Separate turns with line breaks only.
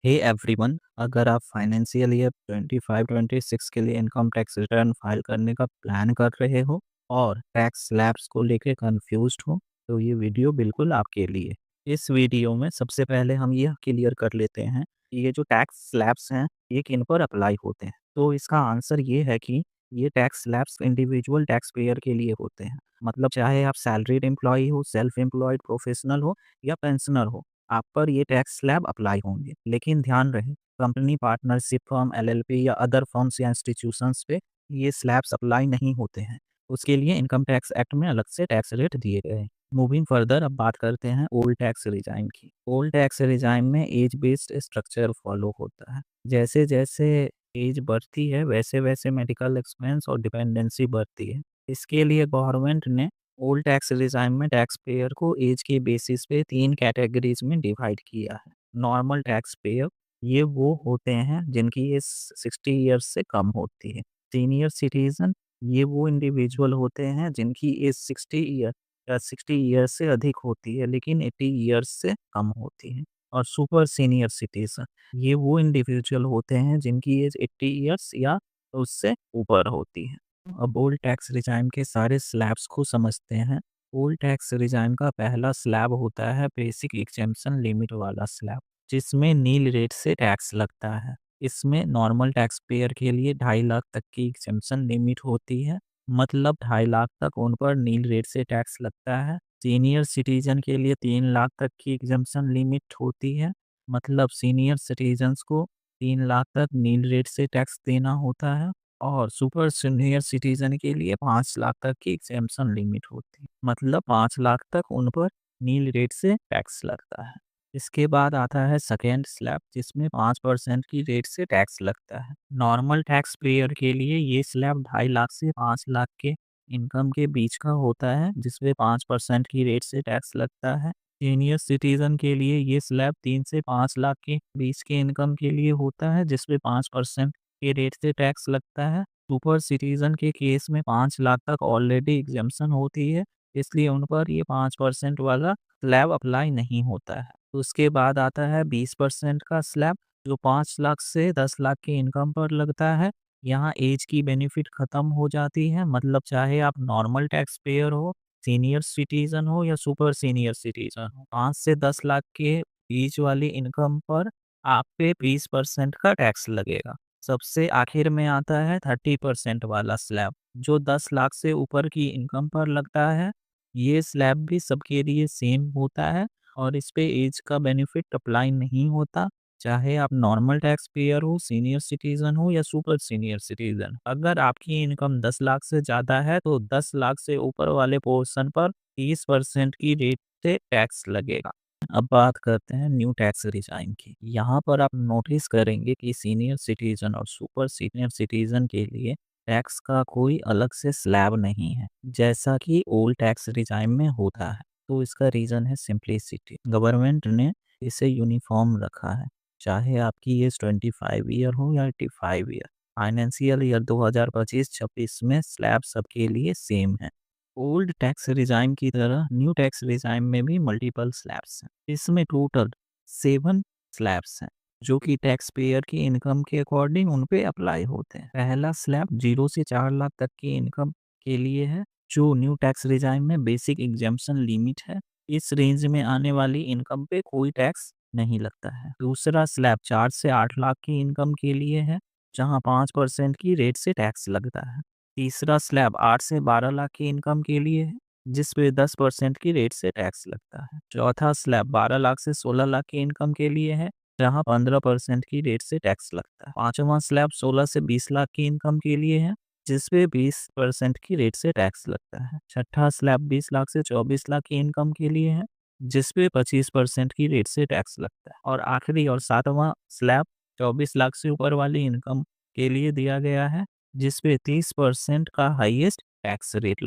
Hey everyone, अगर आप financial year 25-26 के लिए इनकम टैक्स रिटर्न फाइल करने का प्लान कर रहे हो और टैक्स स्लैब्स को लेके कंफ्यूज्ड हो, तो ये वीडियो बिल्कुल आपके लिए। इस वीडियो में सबसे पहले हम यह क्लियर कर लेते हैं कि ये जो टैक्स स्लैब्स हैं, ये किन पर अप्लाई होते हैं। तो इसका आंसर ये है कि ये tax slabs individual tax payer के लिए होते हैं। मतलब चाहे आप सैलरीड एम्प्लॉई हो, सेल्फ एम्प्लॉयड प्रोफेशनल हो या पेंशनर हो, आप पर ये टैक्स स्लैब अप्लाई होंगे। लेकिन ध्यान रहे, कंपनी, पार्टनरशिप फर्म, एलएलपी या अदर फर्म्स या इंस्टीट्यूशंस पे ये स्लैब्स अप्लाई नहीं होते हैं। उसके लिए इनकम टैक्स एक्ट में अलग से टैक्स रेट दिए गए हैं। मूविंग फर्दर, अब बात करते हैं ओल्ड टैक्स रिजाइम की। ओल्ड टैक्स रिजाइम में एज बेस्ड स्ट्रक्चर फॉलो होता है। जैसे जैसे एज बढ़ती है, वैसे वैसे मेडिकल एक्सपेंस और डिपेंडेंसी बढ़ती है। इसके लिए गवर्नमेंट ने ओल्ड टैक्स रिजाइम में टैक्स पेयर को एज के बेसिस पे 3 कैटेगरीज में डिवाइड किया है। नॉर्मल टैक्स पेयर, ये वो होते हैं जिनकी एज 60 ईयर्स से कम होती है। सीनियर सिटीजन, ये वो इंडिविजुअल होते हैं जिनकी एज 60 ईयर या 60 ईयर्स से अधिक होती है लेकिन 80 ईयर्स से कम होती है। और सुपर सीनियर सिटीजन, ये वो इंडिविजुअल होते हैं जिनकी एज 80 ईयर्स या उससे ऊपर होती है। अब ओल्ड टैक्स रिजाइम के सारे स्लैब्स को समझते हैं। ओल्ड टैक्स रिजाइम का पहला स्लैब होता है बेसिक एग्जेम्पशन लिमिट वाला स्लैब, जिसमें नील रेट से टैक्स लगता है। इसमें नॉर्मल टैक्स पेयर के लिए 2.5 लाख तक की एग्जेम्पशन लिमिट होती है। मतलब 2.5 लाख तक उन पर नील रेट से टैक्स लगता है। सीनियर सिटीजन के लिए 3 लाख तक की एग्जेम्पशन लिमिट होती है। मतलब सीनियर सिटीजन्स को 3 लाख तक नील रेट से टैक्स देना होता है। और सुपर सीनियर सिटीजन के लिए 5 लाख तक की एग्जेम्पशन लिमिट होती है। मतलब 5 लाख तक उन पर नील रेट से टैक्स लगता है। इसके बाद आता है सेकेंड स्लैब, जिसमें 5% की रेट से टैक्स लगता है। नॉर्मल टैक्स पेयर के लिए ये स्लैब 2.5 लाख से 5 लाख के इनकम के बीच का होता है, जिसमें 5% की रेट से टैक्स लगता है। सीनियर सिटीजन के लिए ये स्लैब 3 से 5 लाख के बीच के इनकम के लिए होता है, जिसमें 5% के रेट से टैक्स लगता है। सुपर सिटीजन के केस में 5 लाख तक ऑलरेडी एग्जेम्पशन होती है, इसलिए उन पर ये 5% वाला स्लैब अप्लाई नहीं होता है। उसके बाद आता है 20% का स्लैब, जो 5 लाख से 10 लाख की इनकम पर लगता है। यहाँ एज की बेनिफिट खत्म हो जाती है। मतलब चाहे आप नॉर्मल टैक्स पेयर हो, सीनियर सिटीजन हो या सुपर सीनियर सिटीजन हो, 5 से 10 लाख के बीच वाली इनकम पर आप पे 20% का टैक्स लगेगा। सबसे आखिर में आता है 30% वाला स्लैब, जो 10 लाख से ऊपर की इनकम पर लगता है। ये स्लैब भी सबके लिए सेम होता है और इस पे एज का बेनिफिट अप्लाई नहीं होता। चाहे आप नॉर्मल टैक्स पेयर हो, सीनियर सिटीजन हो या सुपर सीनियर सिटीजन। अगर आपकी इनकम 10 लाख से ज़्यादा है तो 10 लाख से ऊपर वाले पोर्शन पर 30% की रेट से टैक्स लगेगा। अब बात करते हैं न्यू टैक्स रिजाइम की। यहाँ पर आप नोटिस करेंगे कि सीनियर सिटीजन और सुपर सीनियर सिटीजन के लिए टैक्स का कोई अलग से स्लैब नहीं है, जैसा कि ओल्ड टैक्स रिजाइम में होता है। तो इसका रीज़न है सिंप्लिसिटी। गवर्नमेंट ने इसे यूनिफॉर्म रखा है, चाहे आपकी एज 25 ईयर हो या 85 ईयर। फाइनेंशियल ईयर 2025-26 में स्लैब सबके लिए सेम है। ओल्ड टैक्स रिजाइम की तरह न्यू टैक्स रिजाइम में भी मल्टीपल स्लैब्स हैं। इसमें टोटल 7 स्लैब्स हैं, जो कि टैक्स पेयर की इनकम के अकॉर्डिंग उन पे अप्लाई होते हैं। पहला स्लैब 0 से 4 लाख तक की इनकम के लिए है, जो न्यू टैक्स रिजाइम में बेसिक एग्जेम्पशन लिमिट है। इस रेंज में आने वाली इनकम पे कोई टैक्स नहीं लगता है। दूसरा स्लैब 4 से 8 लाख की इनकम के लिए है, जहां 5% की रेट से टैक्स लगता है। तीसरा स्लैब 8 से 12 लाख की इनकम के लिए है, जिस पे 10% की रेट से टैक्स लगता है। चौथा स्लैब 12 लाख से 16 लाख की इनकम के लिए है, जहां 15% की रेट से टैक्स लगता है। पांचवा स्लैब 16 से 20 लाख की इनकम के लिए है, जिस पे 20% की रेट से टैक्स लगता है। छठा स्लैब 20 लाख से 24 लाख की इनकम के लिए है, जिस पे 25% की रेट से टैक्स लगता है। और आखिरी और सातवां स्लैब 24 लाख से ऊपर वाली इनकम के लिए दिया गया है, जिस पे 30% का हाईएस्ट टैक्स रेट